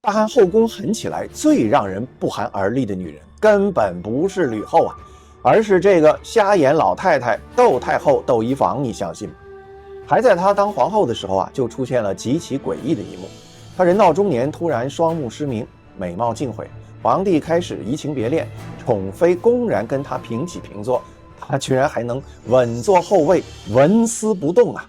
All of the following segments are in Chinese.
大汉后宫狠起来最让人不寒而栗的女人，根本不是吕后啊，而是这个瞎眼老太太窦太后窦漪房，你相信吗？还在她当皇后的时候啊，就出现了极其诡异的一幕。她人到中年，突然双目失明，美貌尽毁，皇帝开始移情别恋，宠妃公然跟她平起平坐，她居然还能稳坐后位，纹丝不动啊！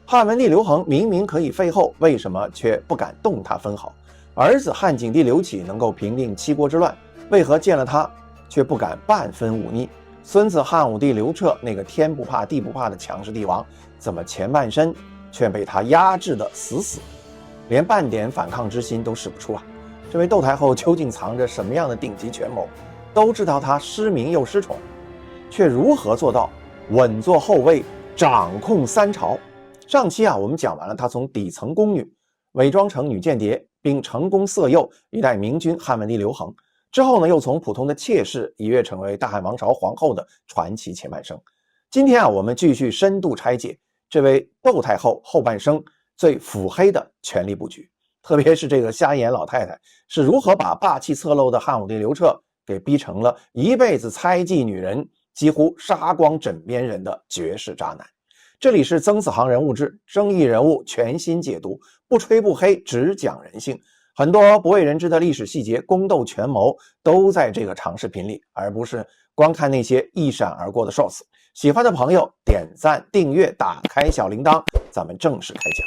汉文帝刘恒明明可以废后，为什么却不敢动她分毫？儿子汉景帝刘启能够平定七国之乱，为何见了他却不敢半分忤逆？孙子汉武帝刘彻那个天不怕地不怕的强势帝王，怎么前半生却被他压制得死死，连半点反抗之心都使不出啊？这位窦太后究竟藏着什么样的顶级权谋？都知道她失明又失宠，却如何做到稳坐后位，掌控三朝？上期啊，我们讲完了她从底层宫女伪装成女间谍，并成功色诱一代明君汉文帝刘恒，之后呢，又从普通的妾室一跃成为大汉王朝皇后的传奇前半生。今天啊，我们继续深度拆解这位窦太后后半生最腹黑的权力布局，特别是这个瞎眼老太太是如何把霸气侧漏的汉武帝刘彻给逼成了一辈子猜忌女人，几乎杀光枕边人的绝世渣男。这里是曾子航人物志，争议人物全新解读，不吹不黑，只讲人性。很多不为人知的历史细节、宫斗权谋都在这个长视频里，而不是光看那些一闪而过的 shorts。喜欢的朋友点赞、订阅、打开小铃铛，咱们正式开讲。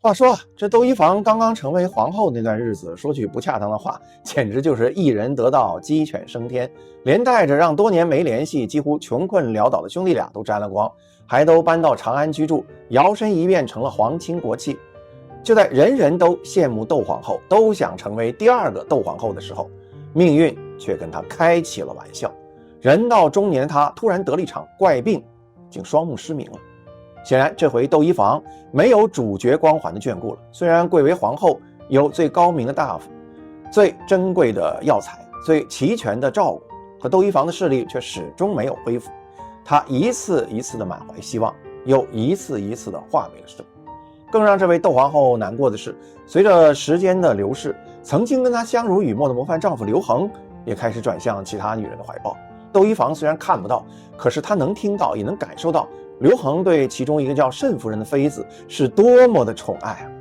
话说啊，这窦漪房刚刚成为皇后那段日子，说句不恰当的话，简直就是一人得道，鸡犬升天，连带着让多年没联系、几乎穷困潦倒的兄弟俩都沾了光，还都搬到长安居住，摇身一变成了皇亲国戚。就在人人都羡慕窦皇后，都想成为第二个窦皇后的时候，命运却跟她开起了玩笑。人到中年的她突然得了一场怪病，竟双目失明了。显然这回窦漪房没有主角光环的眷顾了，虽然贵为皇后，有最高明的大夫、最珍贵的药材、最齐全的照顾，可窦漪房的势力却始终没有恢复。他一次一次的满怀希望，又一次一次的化为了生。更让这位窦皇后难过的是，随着时间的流逝，曾经跟她相濡以沫的模范丈夫刘恒也开始转向其他女人的怀抱。窦漪房虽然看不到，可是他能听到，也能感受到刘恒对其中一个叫慎夫人的妃子是多么的宠爱啊！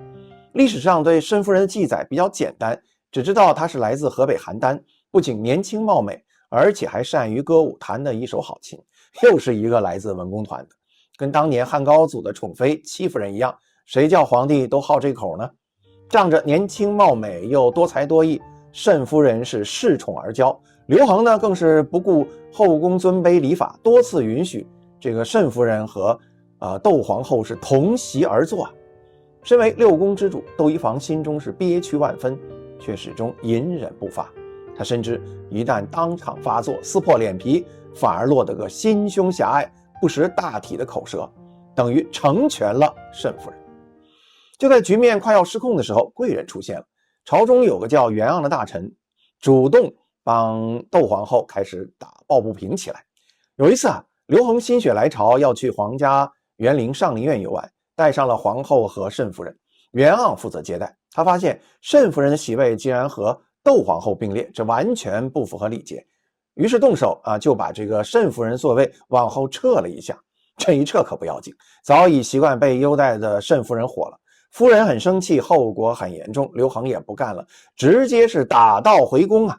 历史上对慎夫人的记载比较简单，只知道她是来自河北邯郸，不仅年轻貌美，而且还善于歌舞，弹得一手好琴，又是一个来自文工团的，跟当年汉高祖的宠妃戚夫人一样，谁叫皇帝都好这口呢？仗着年轻貌美又多才多艺，慎夫人是恃宠而骄，刘恒呢更是不顾后宫尊卑礼法，多次允许这个慎夫人和窦皇后是同席而坐啊。身为六宫之主，窦漪房心中是憋屈万分，却始终隐忍不发。他深知一旦当场发作，撕破脸皮，反而落得个心胸狭隘、不识大体的口舌，等于成全了慎夫人。就在局面快要失控的时候，贵人出现了。朝中有个叫袁盎的大臣，主动帮窦皇后开始打抱不平起来。有一次啊，刘恒心血来潮要去皇家园林上林苑游玩，带上了皇后和慎夫人。袁盎负责接待，他发现慎夫人的席位竟然和窦皇后并列，这完全不符合礼节，于是动手就把这个慎夫人座位往后撤了一下。这一撤可不要紧，早已习惯被优待的慎夫人火了，夫人很生气，后果很严重。刘恒也不干了，直接是打道回宫啊。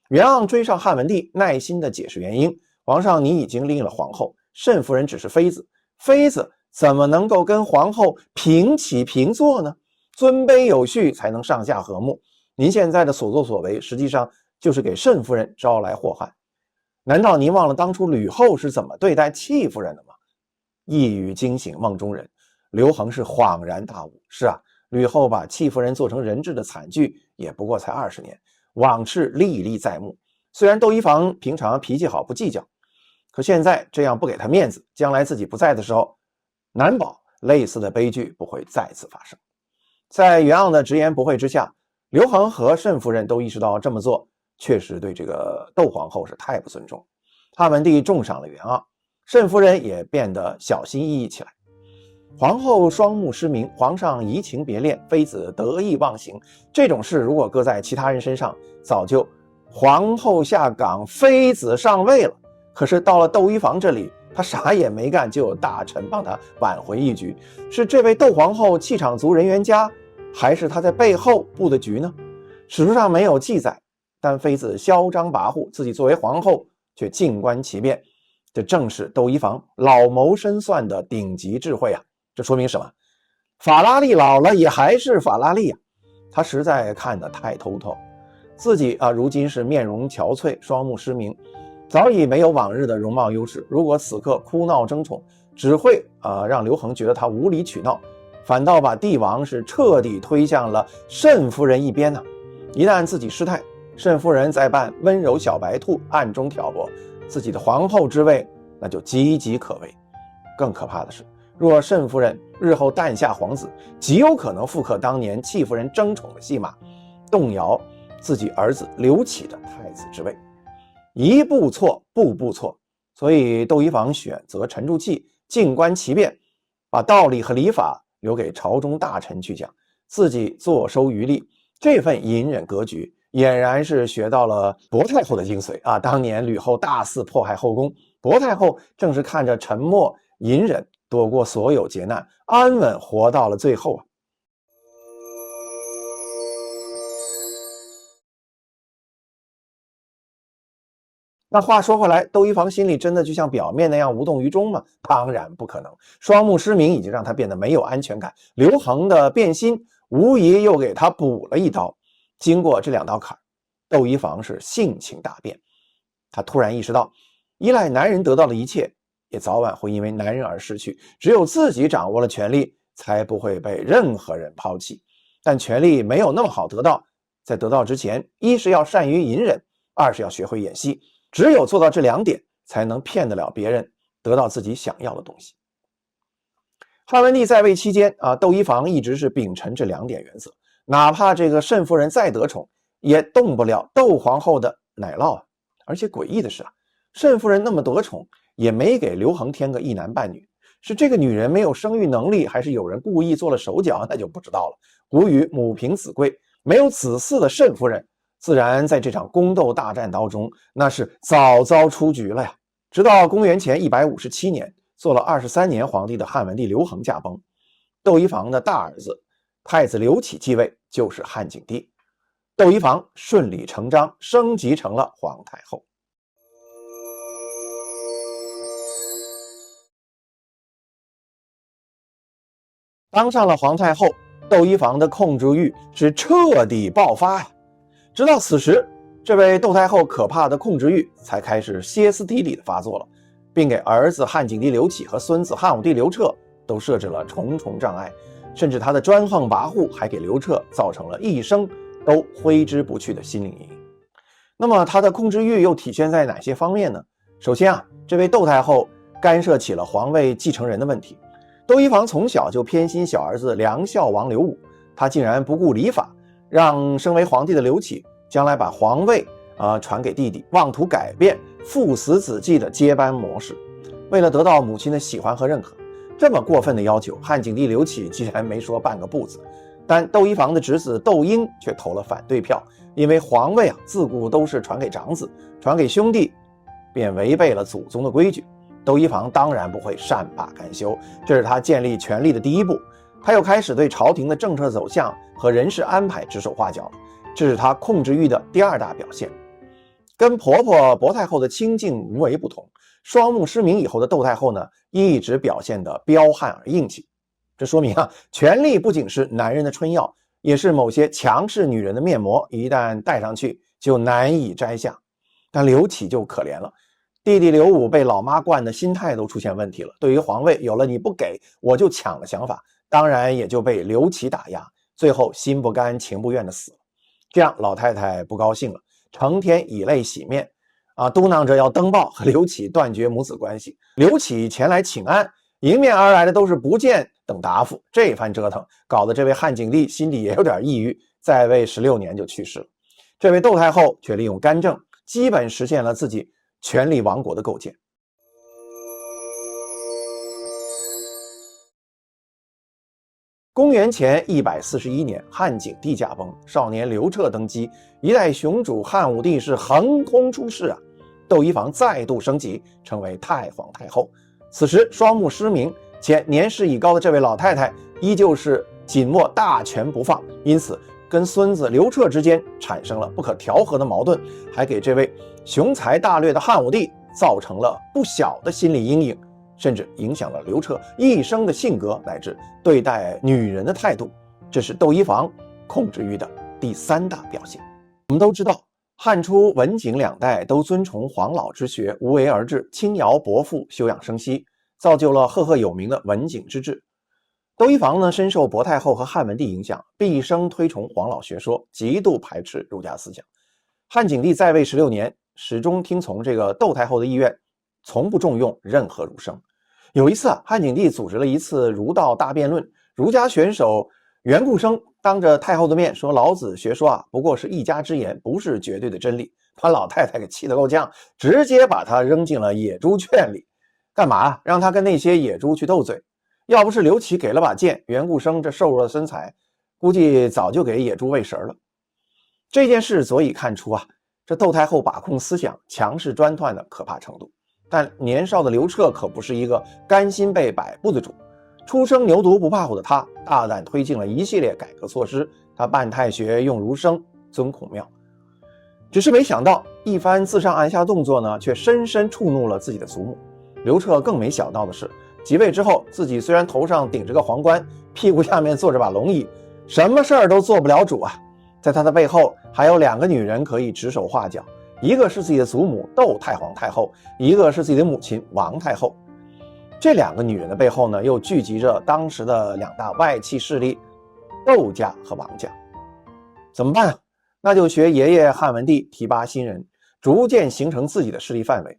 袁盎追上汉文帝，耐心的解释原因。皇上，你已经立了皇后，慎夫人只是妃子，妃子怎么能够跟皇后平起平坐呢？尊卑有序才能上下和睦。您现在的所作所为，实际上就是给慎夫人招来祸害。难道您忘了当初吕后是怎么对待戚夫人的吗？一语惊醒梦中人，刘恒是恍然大悟。是啊，吕后把戚夫人做成人质的惨剧也不过才20年，往事历历在目。虽然窦漪房平常脾气好，不计较，可现在这样不给他面子，将来自己不在的时候，难保类似的悲剧不会再次发生。在袁盎的直言不讳之下，刘恒和慎夫人都意识到这么做确实对这个窦皇后是太不尊重。汉文帝重赏了袁盎，慎夫人也变得小心翼翼起来。皇后双目失明，皇上移情别恋，妃子得意忘形，这种事如果搁在其他人身上，早就皇后下岗，妃子上位了。可是到了窦漪房这里，他啥也没干，就有大臣帮他挽回一局。是这位窦皇后气场足，人缘佳，还是他在背后布的局呢？史书上没有记载，但妃子嚣张跋扈，自己作为皇后却静观其变，这正是窦漪房老谋深算的顶级智慧啊！这说明什么？法拉利老了也还是法拉利啊！他实在看得太透透，自己如今是面容憔悴，双目失明，早已没有往日的容貌优势。如果此刻哭闹争宠，只会让刘恒觉得他无理取闹，反倒把帝王是彻底推向了慎夫人一边呢。一旦自己失态，慎夫人再扮温柔小白兔，暗中挑拨自己的皇后之位，那就岌岌可危。更可怕的是，若慎夫人日后诞下皇子，极有可能复刻当年戚夫人争宠的戏码，动摇自己儿子刘启的太子之位。一步错，步步错。所以窦漪房选择沉住气，静观其变，把道理和礼法留给朝中大臣去讲，自己坐收渔利。这份隐忍格局俨然是学到了薄太后的精髓啊！当年吕后大肆迫害后宫，薄太后正是看着沉默隐忍，躲过所有劫难，安稳活到了最后啊！那话说回来，窦漪房心里真的就像表面那样无动于衷吗？当然不可能。双目失明已经让他变得没有安全感，刘恒的变心无疑又给他补了一刀。经过这两道坎，窦漪房是性情大变。他突然意识到，依赖男人得到的一切，也早晚会因为男人而失去。只有自己掌握了权力，才不会被任何人抛弃。但权力没有那么好得到，在得到之前，一是要善于隐忍，二是要学会演戏。只有做到这两点，才能骗得了别人，得到自己想要的东西。汉文帝在位期间窦漪房一直是秉承这两点原则，哪怕这个慎夫人再得宠，也动不了窦皇后的奶酪啊！而且诡异的是慎夫人那么得宠，也没给刘恒添个一男半女，是这个女人没有生育能力，还是有人故意做了手脚，那就不知道了。古语母凭子贵，没有子嗣的慎夫人，自然在这场宫斗大战当中，那是早遭出局了呀。直到公元前157年，做了23年皇帝的汉文帝刘恒驾崩，窦漪房的大儿子太子刘启继位，就是汉景帝。窦漪房顺理成章升级成了皇太后。当上了皇太后，窦漪房的控制欲是彻底爆发呀。直到此时，这位窦太后可怕的控制欲才开始歇斯底里的发作了，并给儿子汉景帝刘启和孙子汉武帝刘彻都设置了重重障碍，甚至他的专横跋扈还给刘彻造成了一生都挥之不去的心理阴影。那么他的控制欲又体现在哪些方面呢？首先这位窦太后干涉起了皇位继承人的问题。窦漪房从小就偏心小儿子梁孝王刘武，他竟然不顾礼法，让身为皇帝的刘启将来把皇位传给弟弟，妄图改变父死子继的接班模式。为了得到母亲的喜欢和认可，这么过分的要求，汉景帝刘启竟然没说半个不字。但窦漪房的侄子窦婴却投了反对票，因为皇位自古都是传给长子，传给兄弟便违背了祖宗的规矩。窦漪房当然不会善罢甘休，这是他建立权力的第一步。他又开始对朝廷的政策走向和人事安排指手画脚，这是他控制欲的第二大表现。跟婆婆薄太后的清静无为不同，双目失明以后的窦太后呢，一直表现得彪悍而硬气。这说明权力不仅是男人的春药，也是某些强势女人的面膜，一旦戴上去就难以摘下。但刘启就可怜了，弟弟刘武被老妈惯的心态都出现问题了，对于皇位有了你不给我就抢的想法，当然也就被刘启打压，最后心不甘情不愿的死了。这样老太太不高兴了，成天以泪洗面嘟囔着要登报和刘启断绝母子关系。刘启前来请安，迎面而来的都是不见等答复。这番折腾搞得这位汉景帝心里也有点抑郁，在位16年就去世了。这位窦太后却利用干政，基本实现了自己权力王国的构建。公元前141年，汉景帝驾崩，少年刘彻登基，一代雄主汉武帝是横空出世啊！窦漪房再度升级，成为太皇太后。此时双目失明且年事已高的这位老太太，依旧是紧握大权不放，因此跟孙子刘彻之间产生了不可调和的矛盾，还给这位雄才大略的汉武帝造成了不小的心理阴影，甚至影响了刘彻一生的性格乃至对待女人的态度。这是窦漪房控制欲的第3大表现。我们都知道，汉初文景两代都尊崇黄老之学，无为而治，轻徭薄赋，休养生息，造就了赫赫有名的文景之治。窦漪房呢，深受薄太后和汉文帝影响，毕生推崇黄老学说，极度排斥儒家思想。汉景帝在位16年，始终听从这个窦太后的意愿，从不重用任何儒生。有一次汉景帝组织了一次儒道大辩论，儒家选手袁固生当着太后的面说，老子学说不过是一家之言，不是绝对的真理，把老太太给气得够呛，直接把他扔进了野猪圈里。干嘛？让他跟那些野猪去斗嘴。要不是刘启给了把剑，袁固生这瘦弱的身材估计早就给野猪喂食了。这件事足以看出这窦太后把控思想、强势专断的可怕程度。但年少的刘彻可不是一个甘心被摆布的主，初生牛犊不怕虎的他，大胆推进了一系列改革措施。他办太学，用儒生，尊孔庙。只是没想到一番自上而下动作呢，却深深触怒了自己的祖母。刘彻更没想到的是，即位之后，自己虽然头上顶着个皇冠，屁股下面坐着把龙椅，什么事儿都做不了主在他的背后还有2个女人可以指手画脚，一个是自己的祖母窦太皇太后，一个是自己的母亲王太后。这2个女人的背后呢，又聚集着当时的2大外戚势力窦家和王家。怎么办那就学爷爷汉文帝提拔新人，逐渐形成自己的势力范围。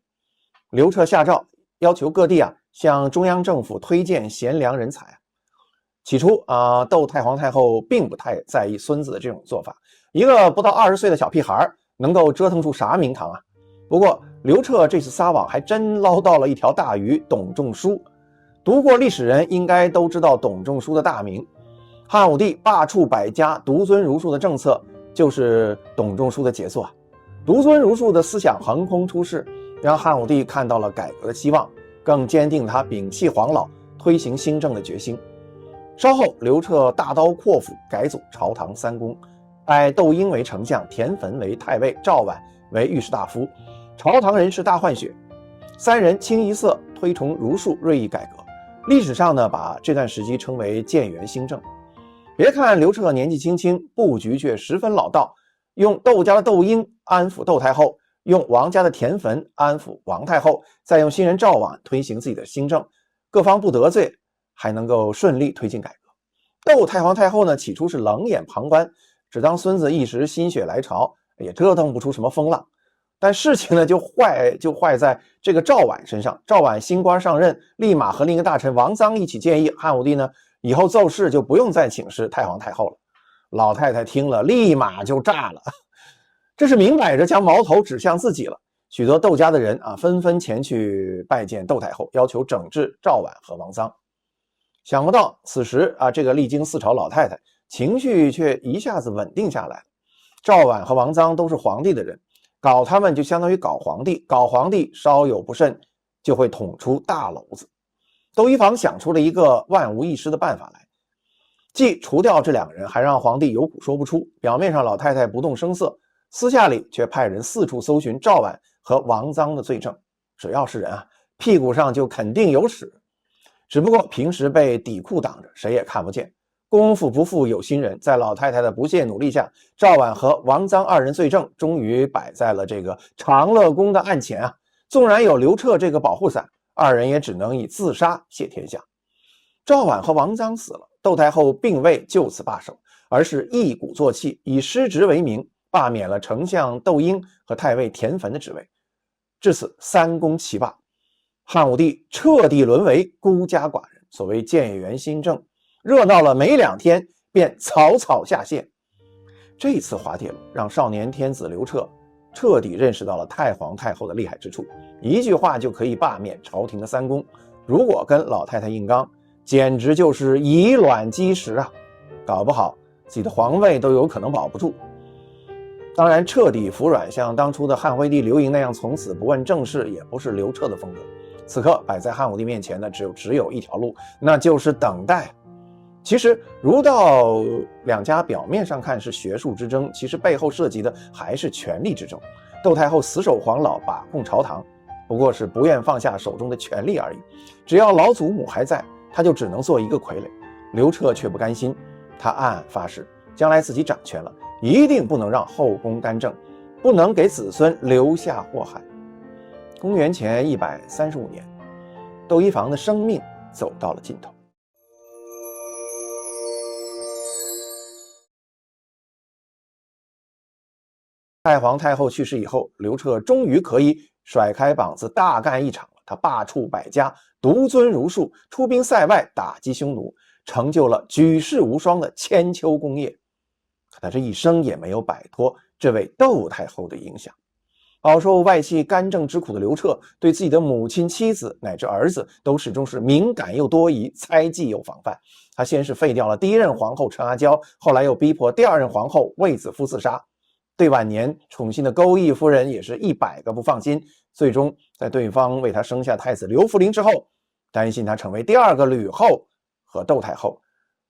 刘彻下诏要求各地向中央政府推荐贤良人才。起初窦太皇太后并不太在意孙子的这种做法，一个不到20岁的小屁孩能够折腾出啥名堂不过刘彻这次撒网还真捞到了一条大鱼，董仲舒。读过历史人应该都知道董仲舒的大名，汉武帝罢黜百家，独尊儒术的政策就是董仲舒的杰作独尊儒术的思想横空出世，让汉武帝看到了改革的希望，更坚定他摒弃黄老、推行新政的决心。稍后，刘彻大刀阔斧改组朝堂3公，拜窦婴为丞相，田汾为太尉，赵绾为御史大夫，朝堂人士大换血，3人清一色推崇儒术，锐意改革。历史上呢，把这段时期称为建元新政。别看刘彻年纪轻轻，布局却十分老道，用窦家的窦婴安抚窦太后，用王家的田汾安抚王太后，再用新人赵绾推行自己的新政，各方不得罪，还能够顺利推进改革。窦太皇太后呢，起初是冷眼旁观，只当孙子一时心血来潮，也折腾不出什么风浪。但事情呢就坏在这个赵绾身上。赵绾新官上任，立马和另一个大臣王臧一起建议汉武帝呢，以后奏事就不用再请示太皇太后了。老太太听了立马就炸了，这是明摆着将矛头指向自己了。许多窦家的人纷纷前去拜见窦太后，要求整治赵绾和王臧。想不到此时这个历经4朝老太太情绪却一下子稳定下来。赵绾和王臧都是皇帝的人，搞他们就相当于搞皇帝，搞皇帝稍有不慎就会捅出大篓子。窦漪房想出了一个万无一失的办法来，既除掉这2个人，还让皇帝有苦说不出。表面上老太太不动声色，私下里却派人四处搜寻赵绾和王臧的罪证。只要是人屁股上就肯定有屎，只不过平时被底裤挡着，谁也看不见。功夫不负有心人，在老太太的不懈努力下，赵绾和王臧2人罪证终于摆在了这个长乐宫的案前纵然有刘彻这个保护伞，2人也只能以自杀谢天下。赵绾和王臧死了，窦太后并未就此罢手，而是一鼓作气，以失职为名，罢免了丞相窦婴和太尉田汾的职位。至此3公齐罢，汉武帝彻底沦为孤家寡人。所谓建元新政，热闹了没2天便草草下线。这次滑铁卢让少年天子刘彻彻底认识到了太皇太后的厉害之处，一句话就可以罢免朝廷的3公。如果跟老太太硬刚，简直就是以卵击石啊！搞不好自己的皇位都有可能保不住。当然，彻底服软，像当初的汉惠帝刘盈那样从此不问政事，也不是刘彻的风格。此刻摆在汉武帝面前的只有一条路，那就是等待。其实儒道两家表面上看是学术之争，其实背后涉及的还是权力之争。窦太后死守黄老，把控朝堂，不过是不愿放下手中的权力而已。只要老祖母还在，他就只能做一个傀儡。刘彻却不甘心，他暗暗发誓，将来自己掌权了，一定不能让后宫干政，不能给子孙留下祸害。公元前135年，窦漪房的生命走到了尽头。太皇太后去世以后，刘彻终于可以甩开膀子大干一场了。他罢黜百家，独尊儒术，出兵塞外，打击匈奴，成就了举世无双的千秋功业。可他这一生也没有摆脱这位窦太后的影响。饱受外戚干政之苦的刘彻，对自己的母亲、妻子乃至儿子都始终是敏感又多疑，猜忌又防范。他先是废掉了第一任皇后陈阿娇，后来又逼迫第二任皇后卫子夫自杀。对晚年宠信的钩弋夫人也是100个不放心，最终在对方为他生下太子刘弗陵之后，担心他成为第二个吕后和窦太后，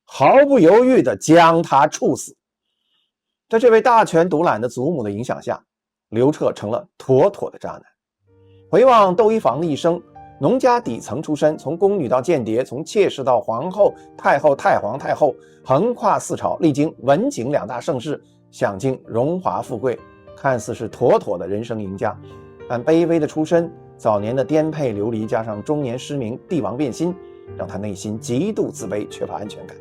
毫不犹豫地将他处死。在这位大权独揽的祖母的影响下，刘彻成了妥妥的渣男。回望窦漪房的一生，农家底层出身，从宫女到间谍，从妾室到皇后、太后、太皇太后，横跨4朝，历经文景2大盛世，享尽荣华富贵，看似是妥妥的人生赢家。但卑微的出身，早年的颠沛流离，加上中年失明、帝王变心，让他内心极度自卑，缺乏安全感，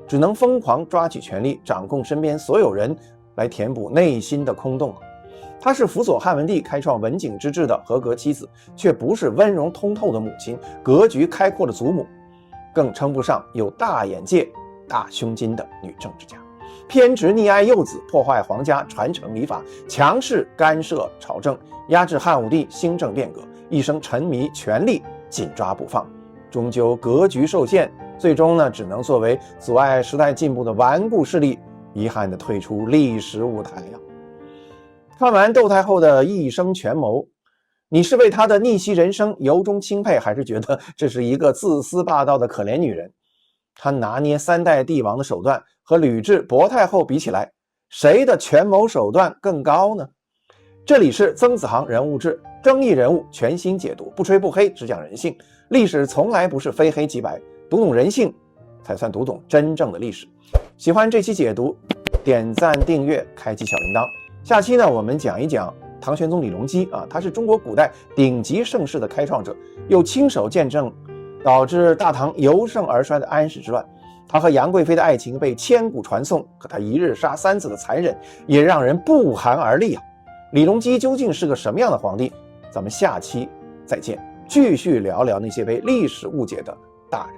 只能疯狂抓取权力，掌控身边所有人，来填补内心的空洞。他是辅佐汉文帝开创文景之治的合格妻子，却不是温柔通透的母亲，格局开阔的祖母，更称不上有大眼界、大胸襟的女政治家。偏执溺爱幼子，破坏皇家传承礼法，强势干涉朝政，压制汉武帝兴政变革，一生沉迷权力，紧抓不放，终究格局受限，最终呢，只能作为阻碍时代进步的顽固势力，遗憾地退出历史舞台呀。看完窦太后的一生权谋，你是为她的逆袭人生由衷钦佩，还是觉得这是一个自私霸道的可怜女人？她拿捏3代帝王的手段和吕雉、薄太后比起来，谁的权谋手段更高呢？这里是曾子航人物志，争议人物全新解读，不吹不黑，只讲人性。历史从来不是非黑即白，读懂人性才算读懂真正的历史。喜欢这期解读，点赞订阅，开启小铃铛。下期呢，我们讲一讲唐玄宗李隆基啊，他是中国古代顶级盛世的开创者，又亲手见证导致大唐由盛而衰的安史之乱。他和杨贵妃的爱情被千古传颂，可他一日杀3子的残忍也让人不寒而栗啊！李隆基究竟是个什么样的皇帝？咱们下期再见，继续聊聊那些被历史误解的大人。